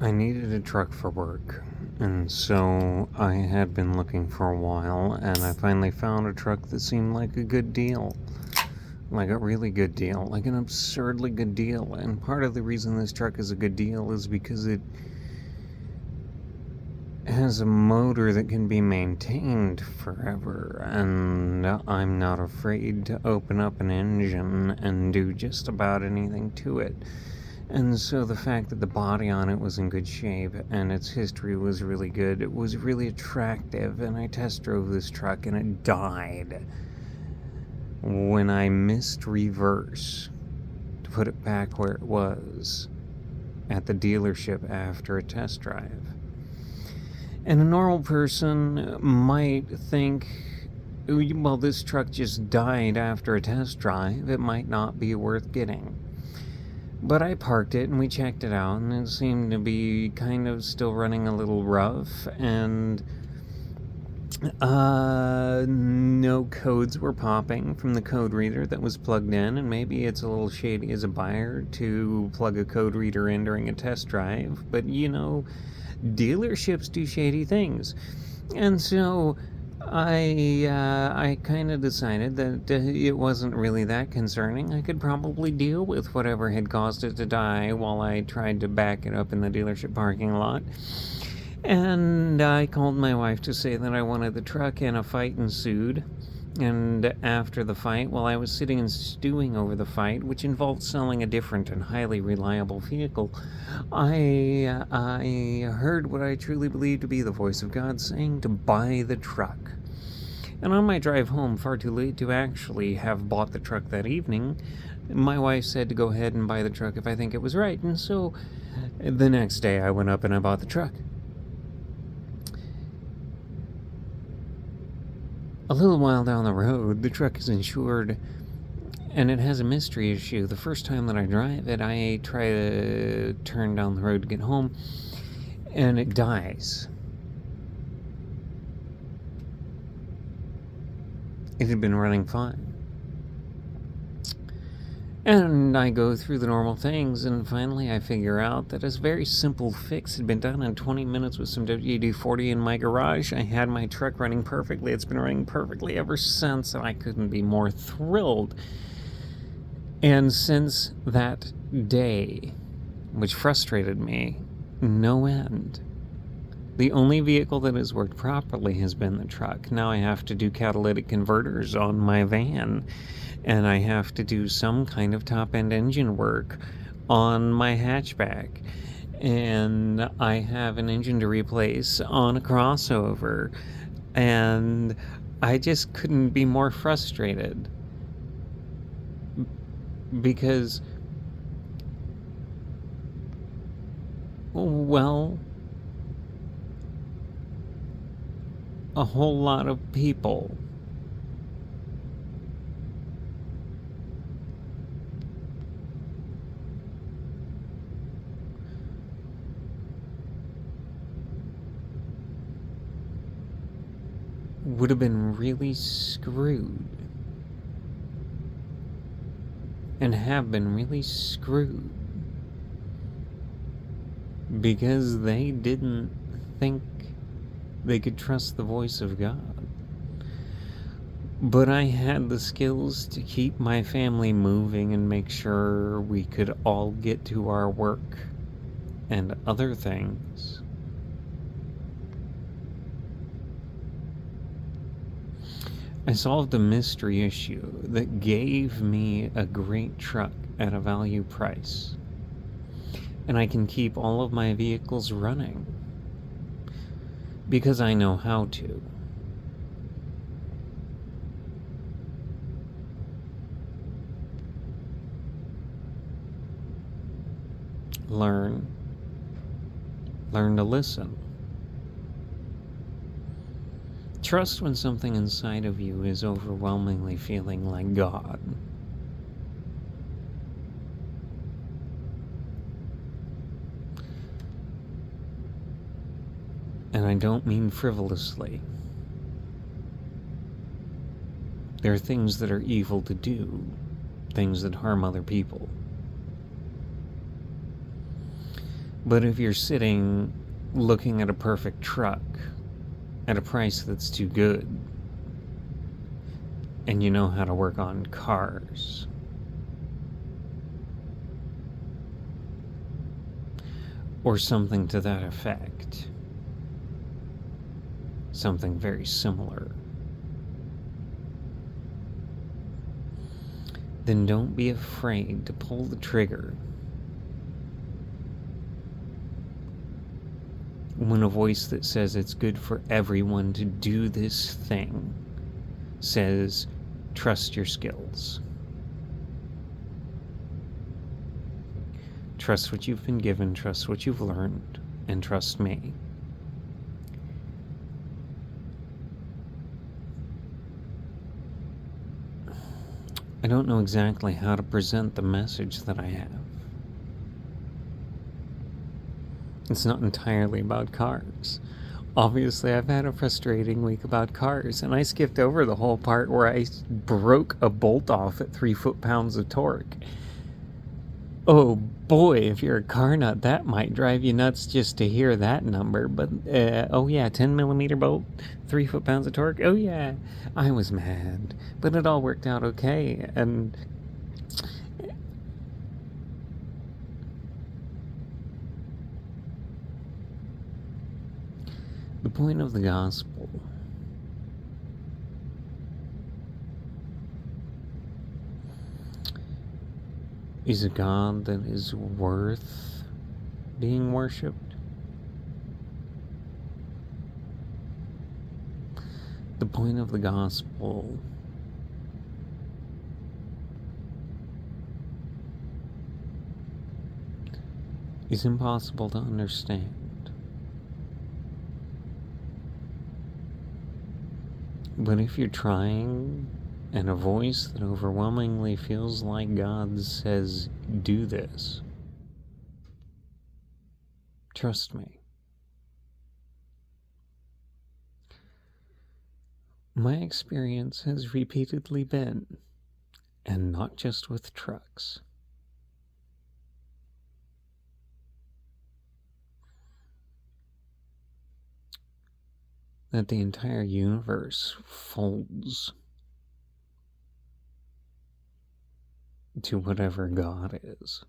I needed a truck for work, and so I had been looking for a while, and I finally found a truck that seemed like a good deal. Like a really good deal, like an absurdly good deal. And part of the reason this truck is a good deal is because it has a motor that can be maintained forever, and I'm not afraid to open up an engine and do just about anything to it. And so the fact that the body on it was in good shape and its history was really good, it was really attractive. And I test drove this truck and it died when I missed reverse to put it back where it was at the dealership after a test drive. And a normal person might think, well, this truck just died after a test drive. It might not be worth getting. But I parked it and we checked it out, and it seemed to be kind of still running a little rough, and no codes were popping from the code reader that was plugged in, and maybe it's a little shady as a buyer to plug a code reader in during a test drive, but dealerships do shady things. And so I kind of decided that it wasn't really that concerning. I could probably deal with whatever had caused it to die while I tried to back it up in the dealership parking lot. And I called my wife to say that I wanted the truck, and a fight ensued. And after the fight, while I was sitting and stewing over the fight, which involved selling a different and highly reliable vehicle, I heard what I truly believe to be the voice of God saying to buy the truck. And on my drive home, far too late to actually have bought the truck that evening, my wife said to go ahead and buy the truck if I think it was right. And so the next day I went up and I bought the truck. A little while down the road, the truck is insured, and it has a mystery issue. The first time that I drive it, I try to turn down the road to get home, and it dies. It had been running fine. And I go through the normal things, and finally I figure out that a very simple fix had been done in 20 minutes with some WD-40 in my garage. I had my truck running perfectly. It's been running perfectly ever since, and I couldn't be more thrilled. And since that day, which frustrated me no end, the only vehicle that has worked properly has been the truck. Now I have to do catalytic converters on my van, and I have to do some kind of top-end engine work on my hatchback, and I have an engine to replace on a crossover, and I just couldn't be more frustrated because, well, a whole lot of people would have been really screwed, and have been really screwed, because they didn't think they could trust the voice of God. But I had the skills to keep my family moving and make sure we could all get to our work and other things. I solved a mystery issue that gave me a great truck at a value price. And I can keep all of my vehicles running because I know how to. Learn to listen. Trust when something inside of you is overwhelmingly feeling like God. And I don't mean frivolously. There are things that are evil to do, things that harm other people. But if you're sitting looking at a perfect truck at a price that's too good, and you know how to work on cars, or something to that effect, something very similar, then don't be afraid to pull the trigger when a voice that says it's good for everyone to do this thing says, trust your skills. Trust what you've been given, trust what you've learned, and trust me. I don't know exactly how to present the message that I have. It's not entirely about cars. Obviously, I've had a frustrating week about cars, and I skipped over the whole part where I broke a bolt off at 3 foot-pounds of torque. Oh boy, if you're a car nut, that might drive you nuts just to hear that number. But, oh yeah, 10mm bolt, 3 foot-pounds of torque. Oh yeah, I was mad. But it all worked out okay, and the point of the gospel is a God that is worth being worshipped. The point of the gospel is impossible to understand. But if you're trying, and a voice that overwhelmingly feels like God says, do this, trust me. My experience has repeatedly been, and not just with trucks, that the entire universe folds to whatever God is.